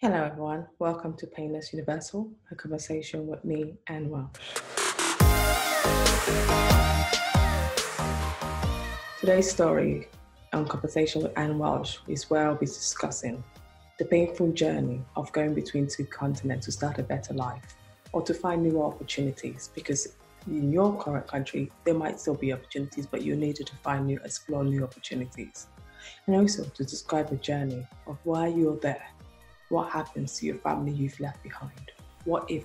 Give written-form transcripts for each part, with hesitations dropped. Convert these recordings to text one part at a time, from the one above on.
Hello everyone, welcome to Painless Universal, a conversation with me, Anne Welsh. Today's story on Conversation with Anne Welsh is where I'll be discussing the painful journey of going between two continents to start a better life or to find new opportunities, because in your current country, there might still be opportunities, but you needed to explore new opportunities. And also to describe the journey of why you're there. What happens to your family you've left behind? What if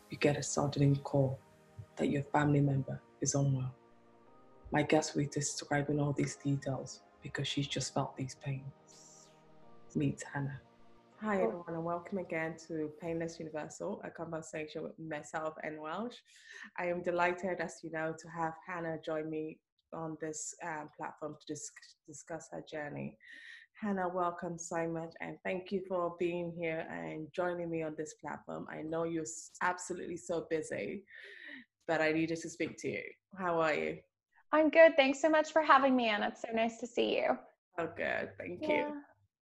you get a sudden call that your family member is unwell? My guest will be describing all these details because she's just felt these pains. Meet Hannah. Hi everyone, and welcome again to Painless Universal, a conversation with myself and Welsh. I am delighted, as you know, to have Hannah join me on this platform to discuss her journey. Hannah, welcome so much, and thank you for being here and joining me on this platform. I know you're absolutely so busy, but I needed to speak to you. How are you? I'm good. Thanks so much for having me, Anna. It's so nice to see you. Oh, good. Thank you.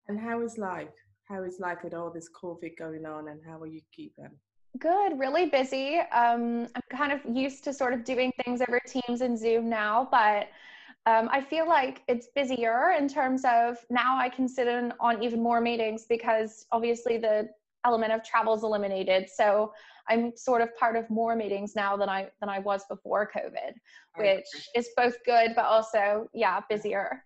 And how is life? How is life with all this COVID going on, and how are you keeping? Good. Really busy. I'm kind of used to sort of doing things over Teams and Zoom now, but I feel like it's busier in terms of now I can sit in on even more meetings because obviously the element of travel is eliminated. So I'm sort of part of more meetings now than I was before COVID, which is both good, but also, busier.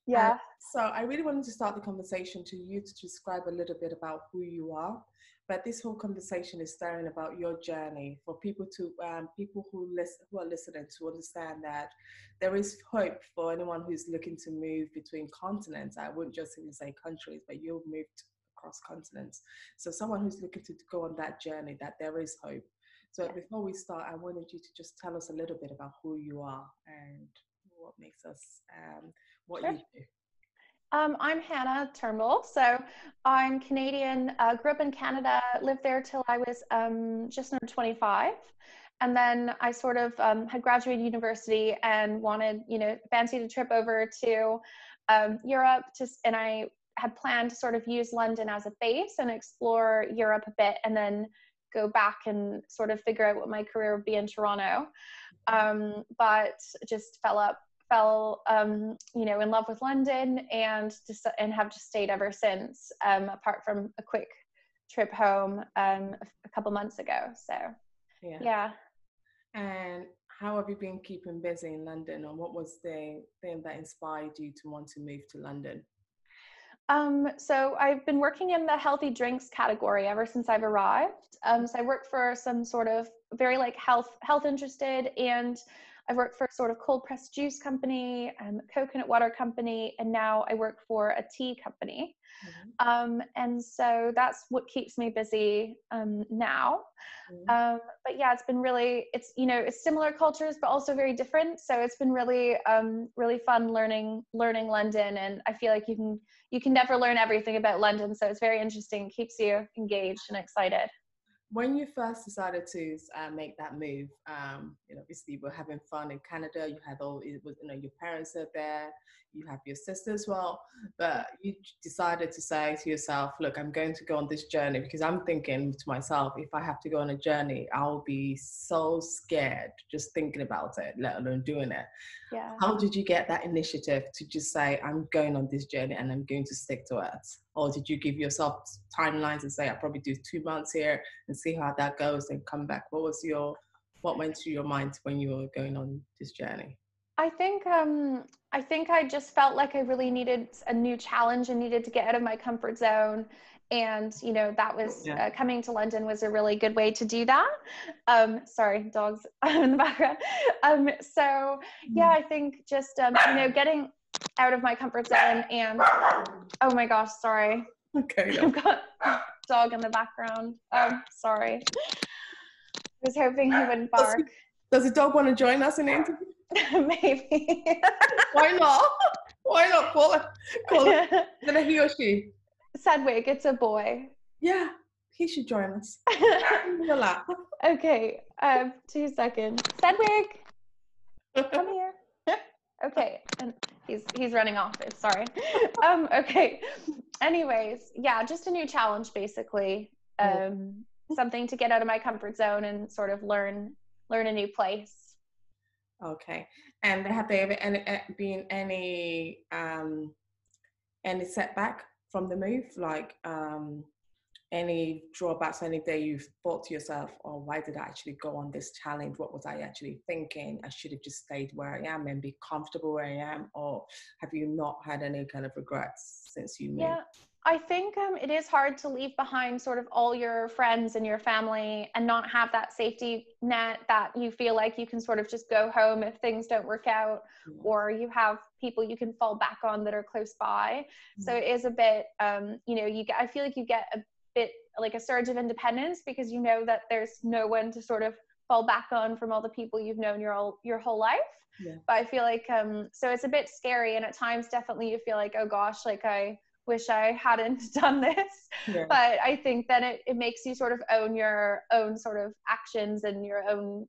Yeah. So I really wanted to start the conversation to describe a little bit about who you are. But this whole conversation is starting about your journey for people who are listening to understand that there is hope for anyone who's looking to move between continents. I wouldn't just even say countries, but you've moved across continents. So someone who's looking to go on that journey, that there is hope. So before we start, I wanted you to just tell us a little bit about who you are and what makes us, what you do. I'm Hannah Turnbull. So I'm Canadian, grew up in Canada, lived there till I was just under 25. And then I sort of had graduated university and fancied a trip over to Europe. And I had planned to sort of use London as a base and explore Europe a bit and then go back and sort of figure out what my career would be in Toronto. But just fell in love with London and have just stayed ever since, apart from a quick trip home a couple months ago. So yeah. And how have you been keeping busy in London, or what was the thing that inspired you to want to move to London? So I've been working in the healthy drinks category ever since I've arrived. So I work for some sort of very health interested, and I've worked for a sort of cold pressed juice company, a coconut water company, and now I work for a tea company. And so that's what keeps me busy now. But yeah, it's been it's similar cultures, but also very different. So it's been really fun learning London, and I feel like you can never learn everything about London. So it's very interesting, keeps you engaged and excited. When you first decided to make that move, obviously you were having fun in Canada. You had your parents are there, you have your sister as well, but you decided to say to yourself, look, I'm going to go on this journey, because I'm thinking to myself, if I have to go on a journey, I'll be so scared just thinking about it, let alone doing it. Yeah. How did you get that initiative to just say, I'm going on this journey and I'm going to stick to it? Or did you give yourself timelines and say, I'll probably do 2 months here and see how that goes and come back? What went through your mind when you were going on this journey? I think I just felt like I really needed a new challenge and needed to get out of my comfort zone. And, that was coming to London was a really good way to do that. Sorry, dogs in the background. I think just, getting out of my comfort zone and, oh my gosh, sorry. Okay. I've got a dog in the background. Sorry. I was hoping he wouldn't bark. Does the dog want to join us in the interview? Maybe. Why not? Why not? Call it. Is it he or she? Sedwig, it's a boy. Yeah, he should join us. Okay, 2 seconds. Sedwig, come here. Okay, and he's running off. Sorry. Okay. Anyways, yeah, just a new challenge basically. Yeah. Something to get out of my comfort zone and sort of learn a new place. Okay. And have there ever been any setback from the move? Like any drawbacks, any day you've thought to yourself, oh, why did I actually go on this challenge? What was I actually thinking? I should have just stayed where I am and be comfortable where I am. Or have you not had any kind of regrets since you moved? Yeah, I think it is hard to leave behind sort of all your friends and your family and not have that safety net that you feel like you can sort of just go home if things don't work out, Yeah. or you have people you can fall back on that are close by. So Mm. it is a bit, I feel like you get a bit like a surge of independence because you know that there's no one to sort of fall back on from all the people you've known your whole life. Yeah. But I feel like, so it's a bit scary, and at times definitely you feel like, oh gosh, like I wish I hadn't done this. Yeah. But I think then it makes you sort of own your own sort of actions and your own,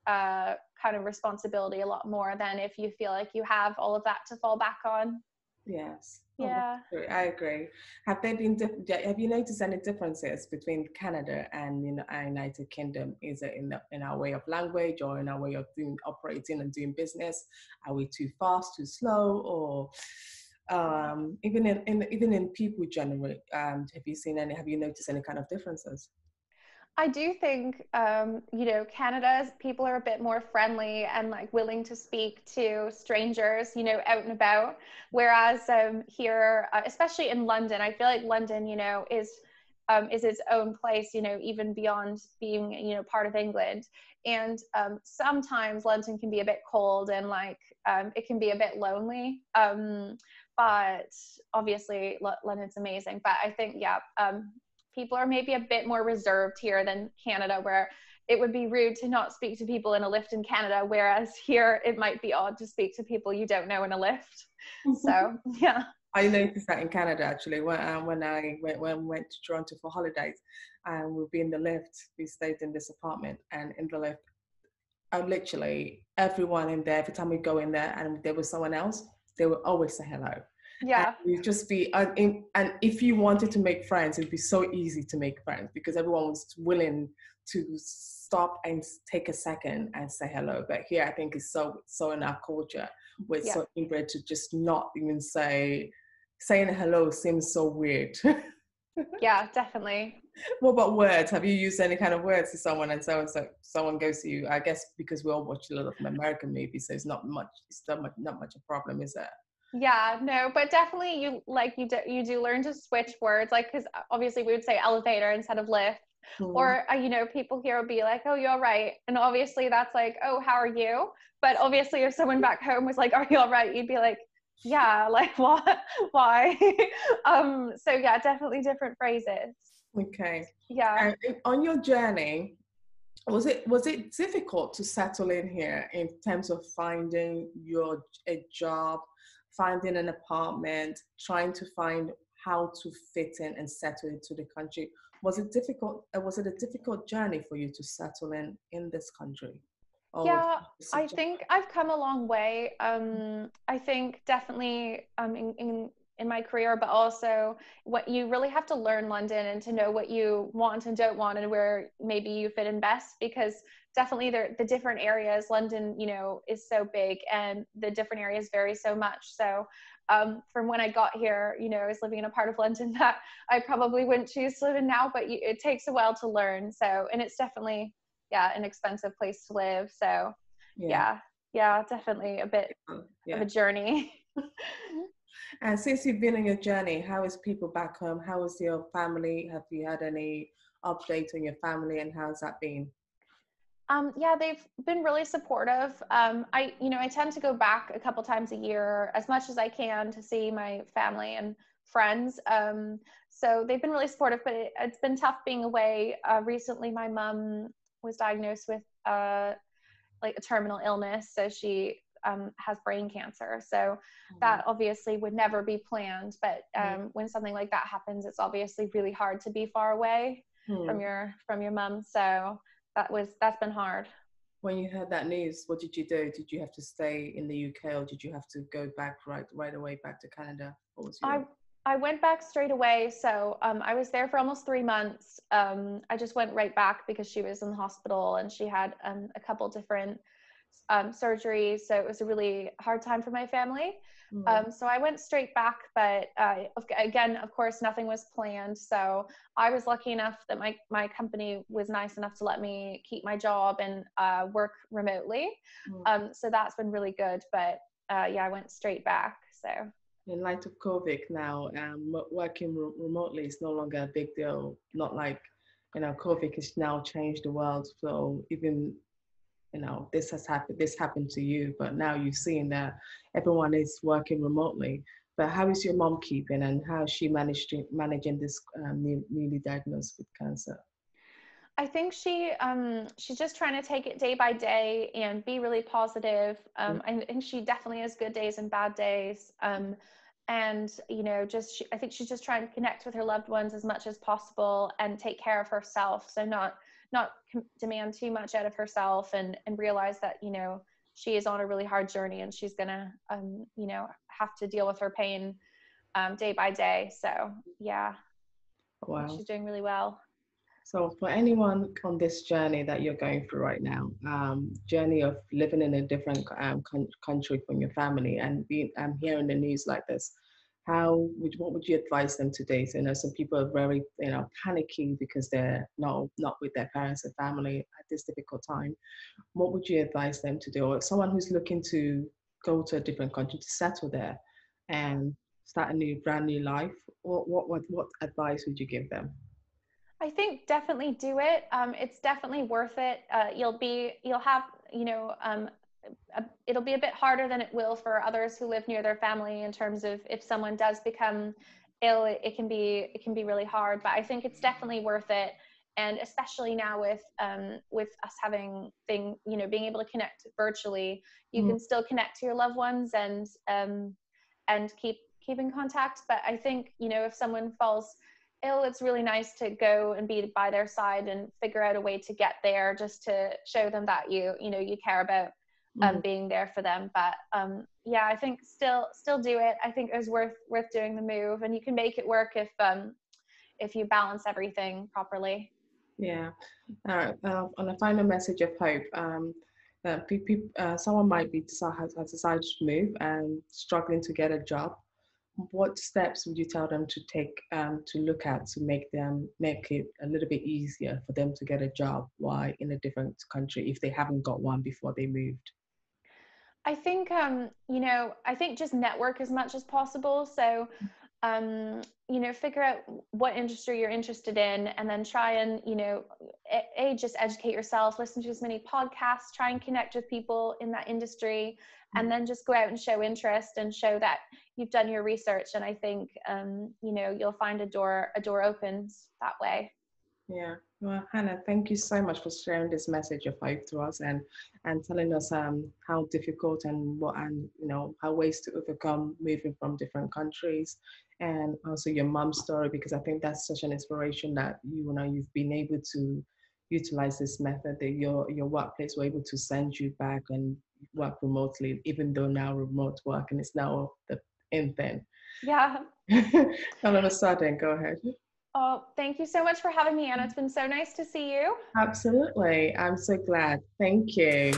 kind of responsibility a lot more than if you feel like you have all of that to fall back on. Yes. Oh, Yeah. I agree. Have you noticed any differences between Canada and United Kingdom? Is it in our way of language or in our way of operating and doing business? Are we too fast, too slow, or even in people generally? Have you noticed any kind of differences? I do think, Canada's people are a bit more friendly and like willing to speak to strangers, out and about. Whereas here, especially in London, I feel like London, is its own place, even beyond being, part of England. And sometimes London can be a bit cold and like it can be a bit lonely. But obviously, London's amazing. But I think, yeah. People are maybe a bit more reserved here than Canada, where it would be rude to not speak to people in a lift in Canada, whereas here it might be odd to speak to people you don't know in a lift. So, yeah. I noticed that in Canada actually when I went to Toronto for holidays, and we'll be in the lift. We stayed in this apartment, and in the lift, I literally everyone in there. Every time we go in there, and there was someone else, they would always say hello. And Yeah. you'd just be, and if you wanted to make friends, it'd be so easy to make friends because everyone was willing to stop and take a second and say hello. But here, I think it's so in our culture, where it's Yeah. so inbred to just not even saying hello seems so weird. Yeah, definitely. What about words? Have you used any kind of words to someone and so someone goes to you? I guess because we all watch a lot of American movies, so it's not much a problem, is it? Yeah, no, but definitely you do learn to switch words, like, because obviously we would say elevator instead of lift, Mm. or people here would be like, oh, you're right, and obviously that's like, oh, how are you? But obviously if someone back home was like, are you all right, you'd be like, yeah, like what? Why? So yeah, definitely different phrases. Okay. Yeah. On your journey, was it difficult to settle in here in terms of finding a job, finding an apartment, trying to find how to fit in and settle into the country? Was it difficult? Was it a difficult journey for you to settle in this country? Or Yeah, I think I've come a long way. I think definitely in my career, but also what you really have to learn London and to know what you want and don't want and where maybe you fit in best, because definitely the different areas, London, is so big and the different areas vary so much. So from when I got here, I was living in a part of London that I probably wouldn't choose to live in now, but it takes a while to learn. So, and it's definitely, yeah, an expensive place to live. So yeah. yeah, definitely a bit of a journey. And since you've been on your journey, how is people back home? How is your family? Have you had any update on your family, and how's that been? Yeah, they've been really supportive. I tend to go back a couple times a year as much as I can to see my family and friends. So they've been really supportive, but it's been tough being away. Recently, my mom was diagnosed with like a terminal illness, so she has brain cancer. So that obviously would never be planned. But when something like that happens, it's obviously really hard to be far away from your mom. So that's been hard. When you heard that news, what did you do? Did you have to stay in the UK, or did you have to go back right away back to Canada? What was your... I went back straight away. So I was there for almost 3 months. I just went right back because she was in the hospital and she had a couple different surgeries. So it was a really hard time for my family. So I went straight back, but again, of course, nothing was planned. So I was lucky enough that my company was nice enough to let me keep my job and work remotely. So that's been really good. But yeah, I went straight back. So in light of COVID now, working remotely is no longer a big deal. Not like, COVID has now changed the world. So even, this happened to you, but now you've seen that everyone is working remotely. But how is your mom keeping, and how is she managing this newly diagnosed with cancer? I think she's just trying to take it day by day and be really positive. I think she definitely has good days and bad days. And I think she's just trying to connect with her loved ones as much as possible and take care of herself. So not demand too much out of herself, and realize that she is on a really hard journey, and she's gonna have to deal with her pain day by day. So yeah, wow, she's doing really well. So for anyone on this journey that you're going through right now, journey of living in a different country from your family and hearing the news like this, what would you advise them today? So, some people are very, panicky because they're not with their parents and family at this difficult time. What would you advise them to do? Or someone who's looking to go to a different country to settle there and start a brand new life, what advice would you give them? I think definitely do it. It's definitely worth it. You'll have, it'll be a bit harder than it will for others who live near their family, in terms of if someone does become ill, it can be really hard, but I think it's definitely worth it. And especially now with us having being able to connect virtually, you can still connect to your loved ones and keep in contact. But I think, if someone falls ill, it's really nice to go and be by their side and figure out a way to get there, just to show them that you care about being there for them. But yeah, I think still do it. I think it was worth doing the move, and you can make it work if you balance everything properly. Yeah. On a final message of hope, someone might has decided to move and struggling to get a job. What steps would you tell them to take, to look at, to make it a little bit easier for them to get a job while in a different country, if they haven't got one before they moved? I think, I think just network as much as possible. So, figure out what industry you're interested in, and then try and, just educate yourself, listen to as many podcasts, try and connect with people in that industry, and then just go out and show interest and show that you've done your research. And I think, you'll find a door opens that way. Yeah. Well, Hannah, thank you so much for sharing this message of hope to us, and telling us how difficult and how ways to overcome moving from different countries, and also your mom's story, because I think that's such an inspiration that you've been able to utilize this method, that your workplace were able to send you back and work remotely, even though now remote working is now the in thing. Yeah. All of a sudden, go ahead. Oh, thank you so much for having me, Anna. It's been so nice to see you. Absolutely. I'm so glad. Thank you.